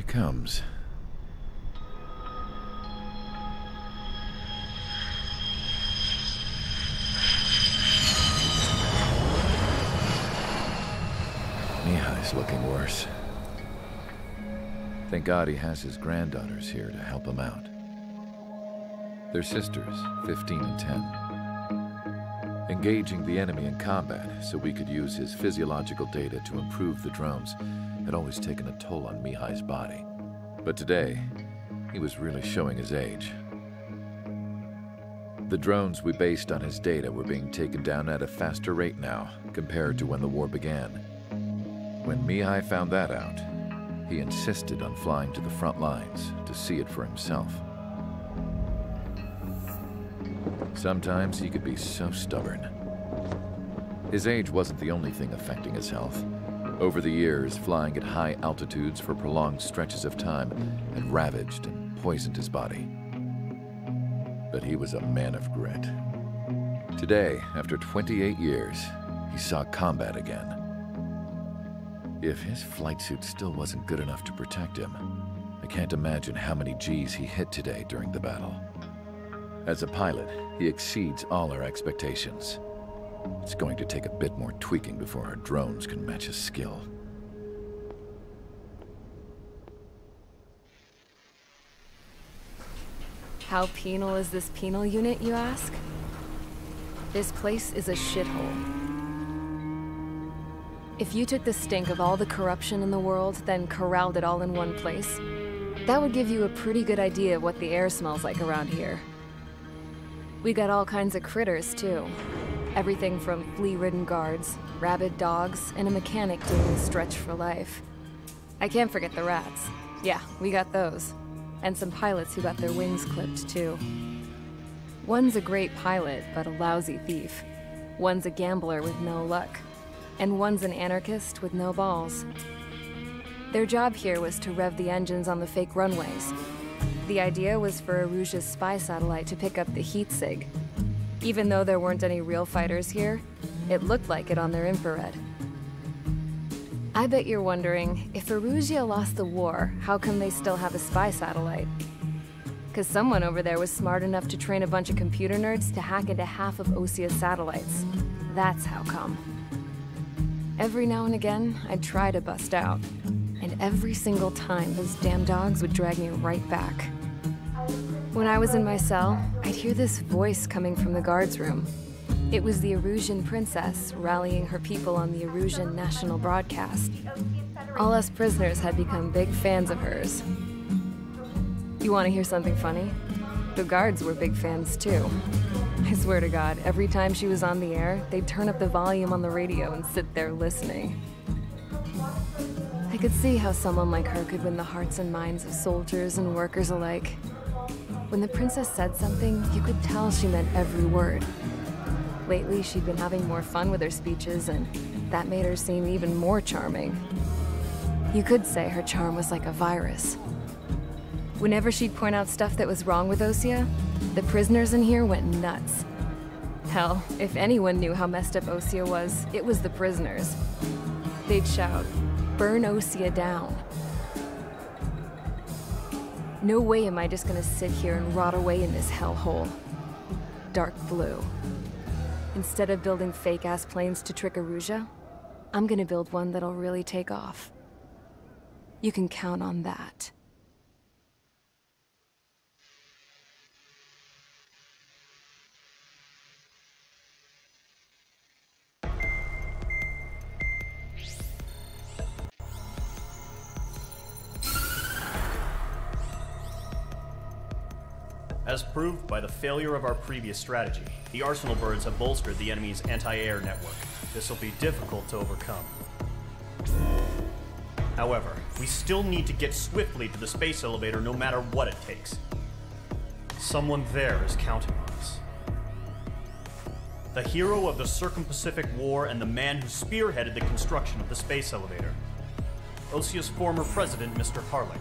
he comes. Mihai's looking worse. Thank God he has his granddaughters here to help him out. They're sisters, 15 and 10. Engaging the enemy in combat so we could use his physiological data to improve the drones had always taken a toll on Mihai's body. But today, he was really showing his age. The drones we based on his data were being taken down at a faster rate now compared to when the war began. When Mihai found that out, he insisted on flying to the front lines to see it for himself. Sometimes he could be so stubborn. His age wasn't the only thing affecting his health. Over the years, flying at high altitudes for prolonged stretches of time had ravaged and poisoned his body. But he was a man of grit. Today, after 28 years, he saw combat again. If his flight suit still wasn't good enough to protect him, I can't imagine how many G's he hit today during the battle. As a pilot, he exceeds all our expectations. It's going to take a bit more tweaking before our drones can match his skill. How penal is this penal unit, you ask? This place is a shithole. If you took the stink of all the corruption in the world, then corralled it all in one place, that would give you a pretty good idea of what the air smells like around here. We got all kinds of critters, too. Everything from flea-ridden guards, rabid dogs, and a mechanic doing a stretch for life. I can't forget the rats. Yeah, we got those. And some pilots who got their wings clipped, too. One's a great pilot, but a lousy thief. One's a gambler with no luck. And one's an anarchist with no balls. Their job here was to rev the engines on the fake runways. The idea was for Aruja's spy satellite to pick up the heat sig. Even though there weren't any real fighters here, it looked like it on their infrared. I bet you're wondering, if Aruja lost the war, how come they still have a spy satellite? 'Cause someone over there was smart enough to train a bunch of computer nerds to hack into half of Osia's satellites. That's how come. Every now and again, I'd try to bust out. And every single time, those damn dogs would drag me right back. When I was in my cell, I'd hear this voice coming from the guards room. It was the Arusian princess rallying her people on the Arusian national broadcast. All us prisoners had become big fans of hers. You want to hear something funny? The guards were big fans too. I swear to God, every time she was on the air, they'd turn up the volume on the radio and sit there listening. I could see how someone like her could win the hearts and minds of soldiers and workers alike. When the princess said something, you could tell she meant every word. Lately, she'd been having more fun with her speeches, and that made her seem even more charming. You could say her charm was like a virus. Whenever she'd point out stuff that was wrong with Osia, the prisoners in here went nuts. Hell, if anyone knew how messed up Osia was, it was the prisoners. They'd shout, "Burn Osia down." No way am I just gonna sit here and rot away in this hellhole. Dark blue. Instead of building fake-ass planes to trick Aruja, I'm gonna build one that'll really take off. You can count on that. As proved by the failure of our previous strategy, the Arsenal birds have bolstered the enemy's anti-air network. This will be difficult to overcome. However, we still need to get swiftly to the space elevator no matter what it takes. Someone there is counting on us. The hero of the Circum-Pacific War and the man who spearheaded the construction of the space elevator. Osia's former president, Mr. Harling.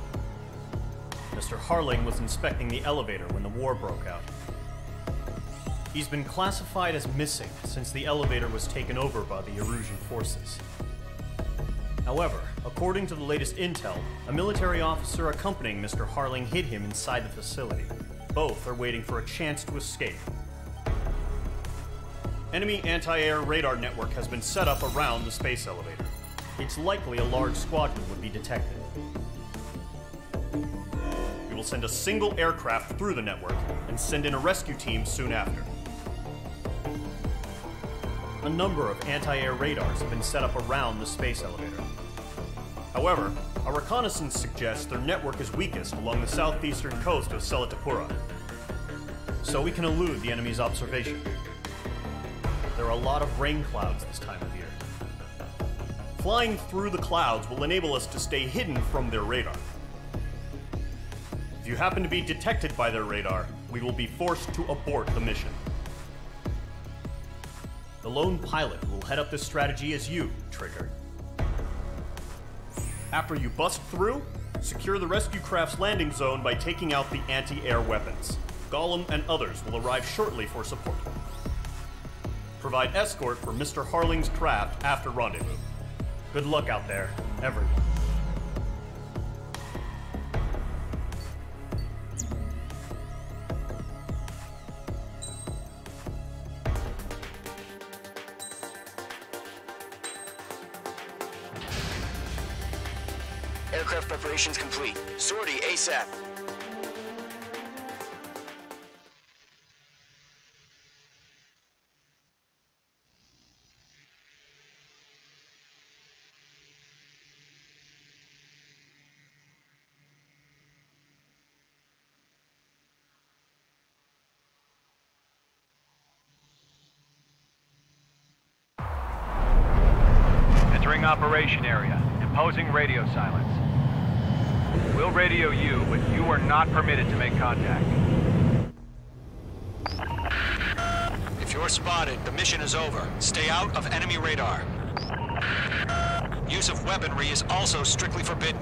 Mr. Harling was inspecting the elevator when the war broke out. He's been classified as missing since the elevator was taken over by the Erusian forces. However, according to the latest intel, a military officer accompanying Mr. Harling hid him inside the facility. Both are waiting for a chance to escape. Enemy anti-air radar network has been set up around the space elevator. It's likely a large squadron would be detected. We will send a single aircraft through the network and send in a rescue team soon after. A number of anti-air radars have been set up around the space elevator. However, our reconnaissance suggests their network is weakest along the southeastern coast of Selatapura, so we can elude the enemy's observation. There are a lot of rain clouds this time of year. Flying through the clouds will enable us to stay hidden from their radar. If you happen to be detected by their radar, we will be forced to abort the mission. The lone pilot will head up this strategy as you, Trigger. After you bust through, secure the rescue craft's landing zone by taking out the anti-air weapons. Gollum and others will arrive shortly for support. Provide escort for Mr. Harling's craft after rendezvous. Good luck out there, everyone. Aircraft preparations complete. Sortie ASAP. Entering operation area. Imposing radio silence. We'll radio you, but you are not permitted to make contact. If you're spotted, the mission is over. Stay out of enemy radar. Use of weaponry is also strictly forbidden.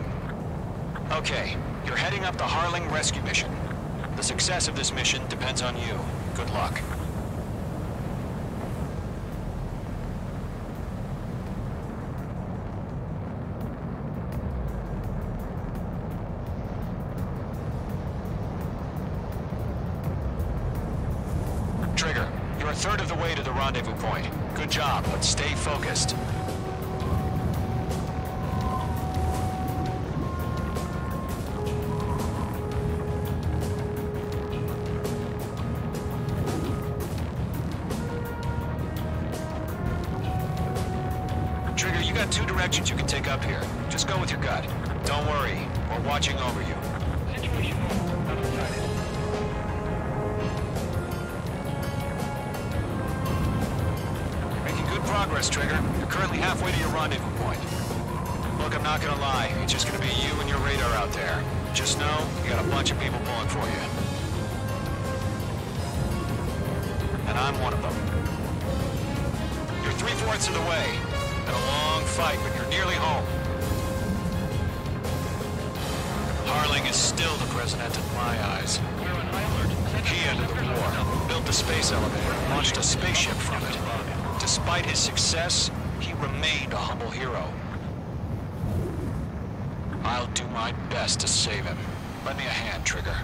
Okay, you're heading up the Harling rescue mission. The success of this mission depends on you. Good luck. Trigger, you're a third of the way to the rendezvous point. Good job, but stay focused. Trigger, you got two directions you can take up here. Just go with your gut. Don't worry, we're watching over you. Situation undecided. Progress, Trigger. You're currently halfway to your rendezvous point. Look, I'm not gonna lie. It's just gonna be you and your radar out there. Just know, you got a bunch of people pulling for you. And I'm one of them. You're 3/4 of the way. Been a long fight, but you're nearly home. Harling is still the president in my eyes. He ended the war, built the space elevator, launched a spaceship from it. Despite his success, he remained a humble hero. I'll do my best to save him. Lend me a hand, Trigger.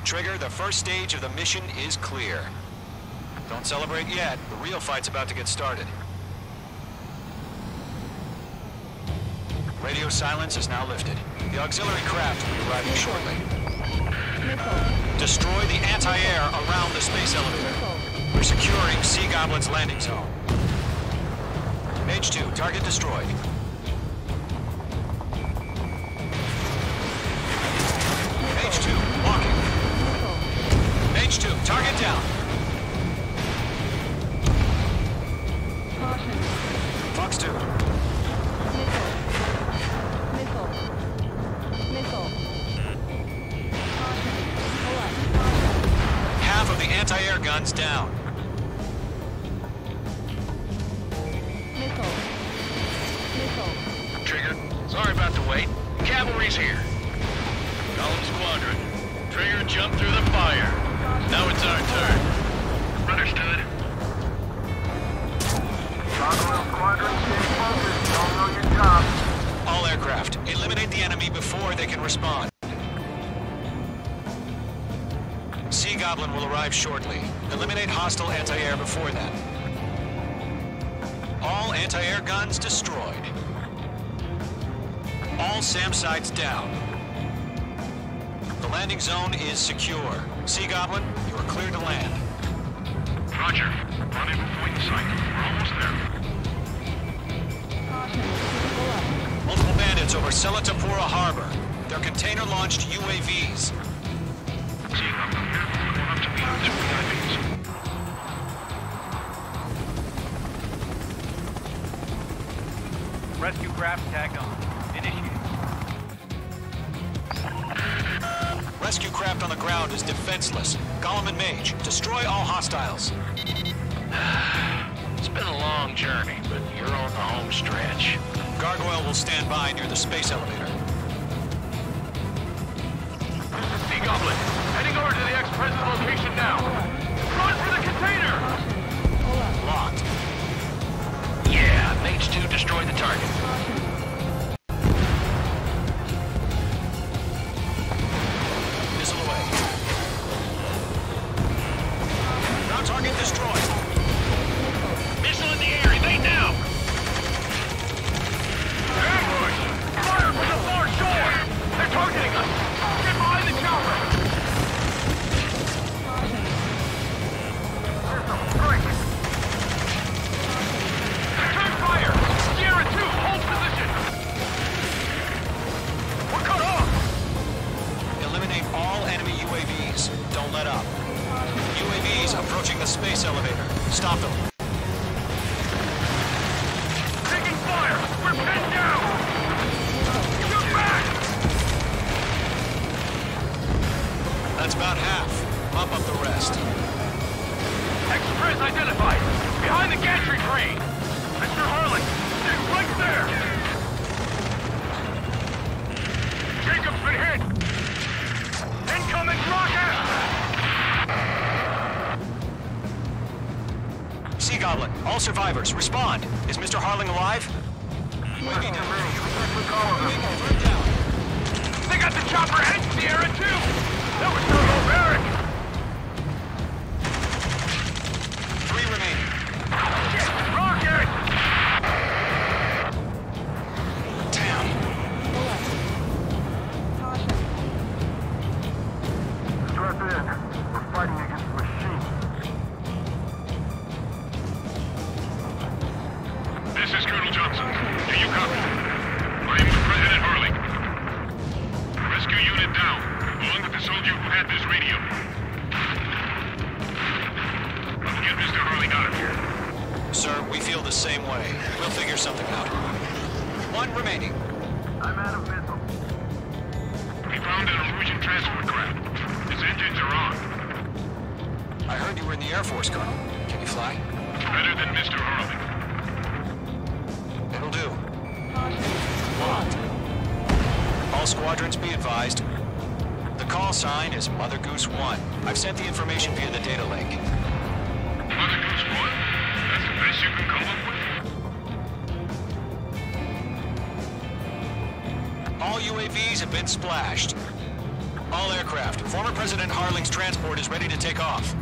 Trigger, the first stage of the mission is clear. Don't celebrate yet. The real fight's about to get started. Radio silence is now lifted. The auxiliary craft will be arriving shortly. Destroy the anti-air around the space elevator. We're securing Sea Goblin's landing zone. Mage 2, target destroyed. Mage 2, walking. Mage 2, target down. Fox 2. Half of the anti-air guns down. Trigger, sorry about the wait. Cavalry's here. Gollum Squadron. Trigger jumped through the fire. Now it's our turn. Understood. before they can respond. Sea Goblin will arrive shortly. Eliminate hostile anti-air before then. All anti-air guns destroyed. All SAM sites down. The landing zone is secure. Sea Goblin, you are clear to land. Roger. Rendezvous point in sight. We're almost there. Multiple bandits over Selatapura Harbor. They're container-launched UAVs. Seeing up from here, going up to meet our two VIPs. Rescue craft tagged on. Initiate. Rescue craft on the ground is defenseless. Gollum and Mage, destroy all hostiles. It's been a long journey, but you're on the home stretch. Gargoyle will stand by near the space elevator. Sea Goblin, heading over to the ex-president location now. Run for the container! Locked. Yeah, Mage 2 destroyed the target. Missile away. Ground target destroyed. Missile in the air, evade now! Ambush! Fire from the far shore! They're targeting us! Get behind the chopper! Return fire! Sierra 2, hold position! We're cut off! Eliminate all enemy UAVs. Don't let up. UAVs approaching the space elevator. Stop them. Taking fire! We're pinned down! Shoot back! That's about half. Mop up the rest. Express identified! Behind the gantry crane! Mr. Harlan! Stay right there! Jacob's been hit! Incoming rocket! Sea Goblin, all survivors, respond. Is Mr. Harling alive? They got the chopper and Sierra too! That was barbaric! 3 remaining. Shit! Rocket! Damn. Strap in. We're fighting against a machine. This is Colonel Johnson. Do you copy? I am with President Harling. Rescue unit down, along with the soldier who had this radio. Let's get Mr. Harling out of here. Sir, we feel the same way. We'll figure something out. 1 remaining. I'm out of missiles. We found an Norwegian transport craft. Its engines are on. I heard you were in the Air Force, Colonel. Can you fly? Better than Mr. Harling. It'll do. Locked. All squadrons be advised. The call sign is Mother Goose 1. I've sent the information via the data link. Mother Goose 1? That's the best you can come up with? All UAVs have been splashed. All aircraft. Former President Harling's transport is ready to take off.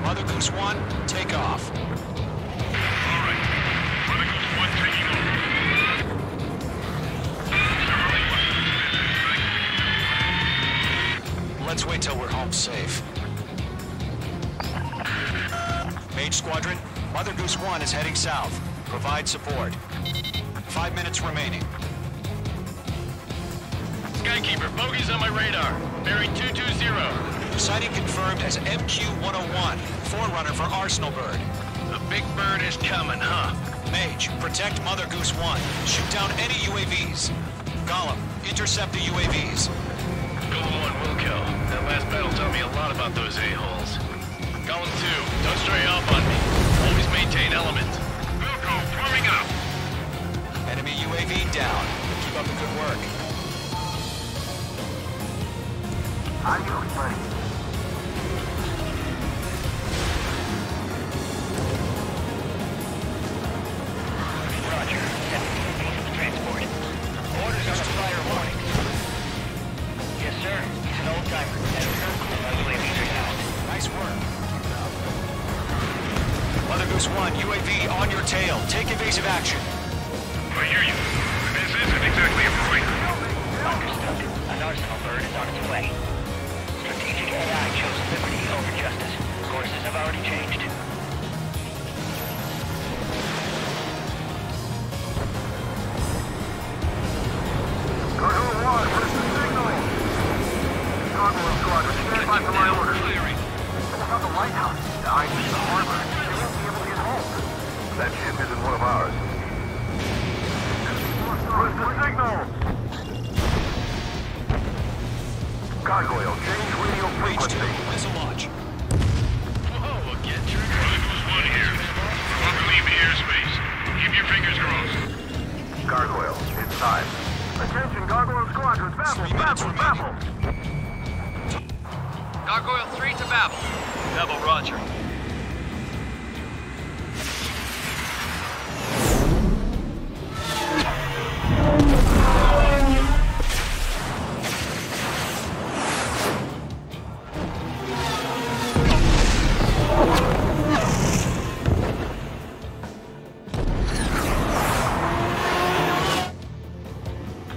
Mother Goose 1, take off. All right. Mother Goose 1 taking over. Let's wait till we're home safe. Mage Squadron, Mother Goose 1 is heading south. Provide support. 5 minutes remaining. Skykeeper, bogeys on my radar. Bearing 220. Sighting confirmed as MQ-101, forerunner for Arsenal Bird. The big bird is coming, huh? Mage, protect Mother Goose 1. Shoot down any UAVs. Gollum, intercept the UAVs. Golem 1 will kill. That last battle taught me a lot about those a-holes. Golem 2, don't stray off on me. Always maintain element. Wilco, forming up. Enemy UAV down. Keep up the good work. Adios, buddy. Roger. Transport. Orders are Nice work. Mother Goose 1, UAV on your tail. Take evasive action. I hear you. This isn't exactly a fight. Understood. An arsenal bird is on its way. Strategic AI chose liberty over justice. Courses have already changed. That ship isn't one of ours. Where's the signal? Gargoyle, change radio frequency. Missile launch. Whoa, again, Trigger. There's one here. We're about to leave the airspace. Keep your fingers crossed. Gargoyle, it's time. Attention, Gargoyle Squadron. Babble, babble. Gargoyle 3 to Babel. Babel, roger.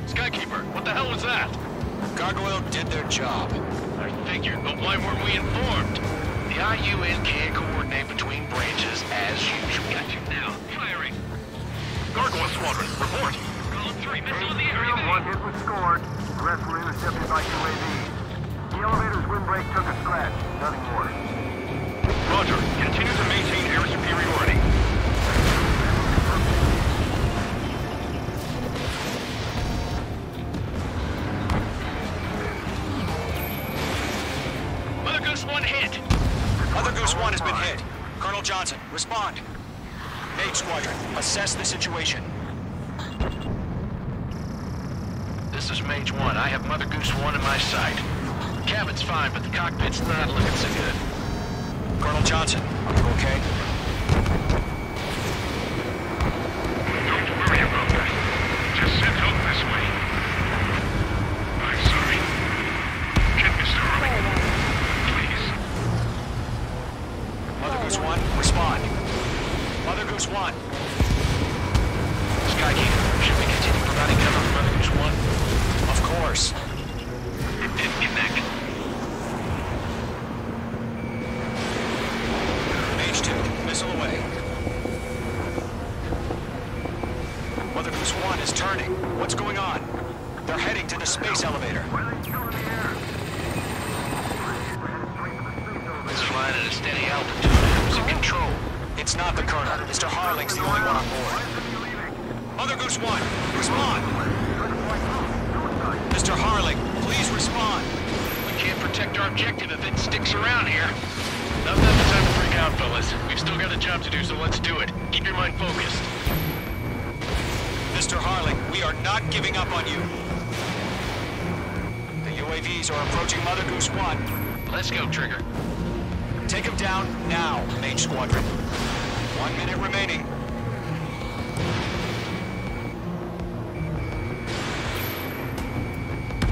Skykeeper, what the hell was that? Gargoyle did their job. I figured, but why weren't we informed? The IUN can't coordinate between branches as usual. Gotcha now. Firing. Gargoyle Squadron, report. Column 3, missile in the area. One hit was scored. The rest were intercepted by UAV. The elevator's windbreak took a scratch. Nothing more. Roger. Continue to maintain air superiority. Mother Goose 1 hit. Mother Goose 1 has been hit. Colonel Johnson, respond. Mage Squadron, assess the situation. This is Mage 1. I have Mother Goose 1 in my sight. Cabin's fine, but the cockpit's not looking so good. Colonel Johnson, are you okay? Don't worry about that. Just send help this way. I'm sorry. Get Mr. Harley. Please. Mother Goose 1, respond. Mother Goose 1. Skykeeper, should we continue providing cover for Mother Goose 1? Of course. It didn't connect. Mage 2, missile away. Mother Goose 1 is turning. What's going on? They're heading to the space elevator. It's flying at a steady altitude. Who's in control? It's not the Colonel. Mr. Harling's the only one on board. Mother Goose 1, respond. Mr. Harling, please respond. We can't protect our objective if it sticks around here. Now's not the time to freak out, fellas. We've still got a job to do, so let's do it. Keep your mind focused. Mr. Harling, we are not giving up on you. The UAVs are approaching Mother Goose 1. Let's go, Trigger. Take him down now, Mage Squadron. 1 minute remaining.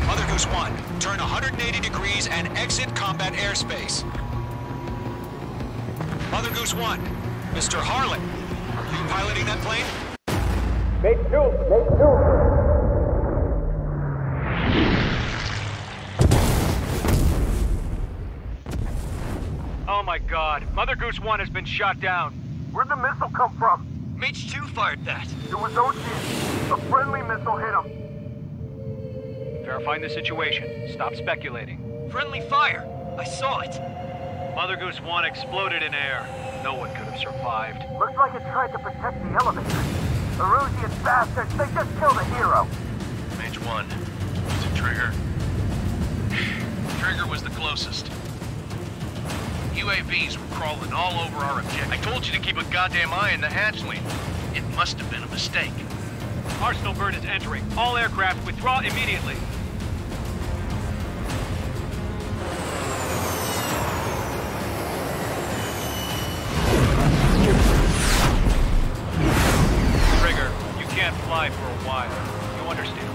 Mother Goose 1, turn 180 degrees and exit combat airspace. Mother Goose 1, Mr. Harlan, are you piloting that plane? Oh my god, Mother Goose 1 has been shot down. Where'd the missile come from? Mage 2 fired that. It was OC. A friendly missile hit him. Verifying the situation. Stop speculating. Friendly fire. I saw it. Mother Goose 1 exploded in air. No one could have survived. Looks like it tried to protect the elevator. Erusian bastards, they just killed a hero. Mage 1. Was it Trigger? Trigger was the closest. UAVs were crawling all over our objective. I told you to keep a goddamn eye on the hatchling. It must have been a mistake. Arsenal bird is entering. All aircraft withdraw immediately. Trigger, you can't fly for a while. You understand?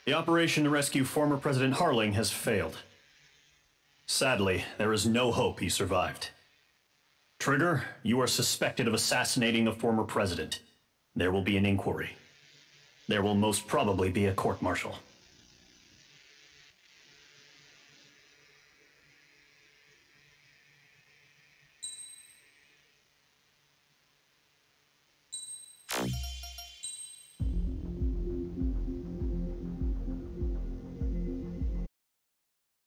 The operation to rescue former President Harling has failed. Sadly, there is no hope he survived. Trigger, you are suspected of assassinating the former president. There will be an inquiry. There will most probably be a court-martial.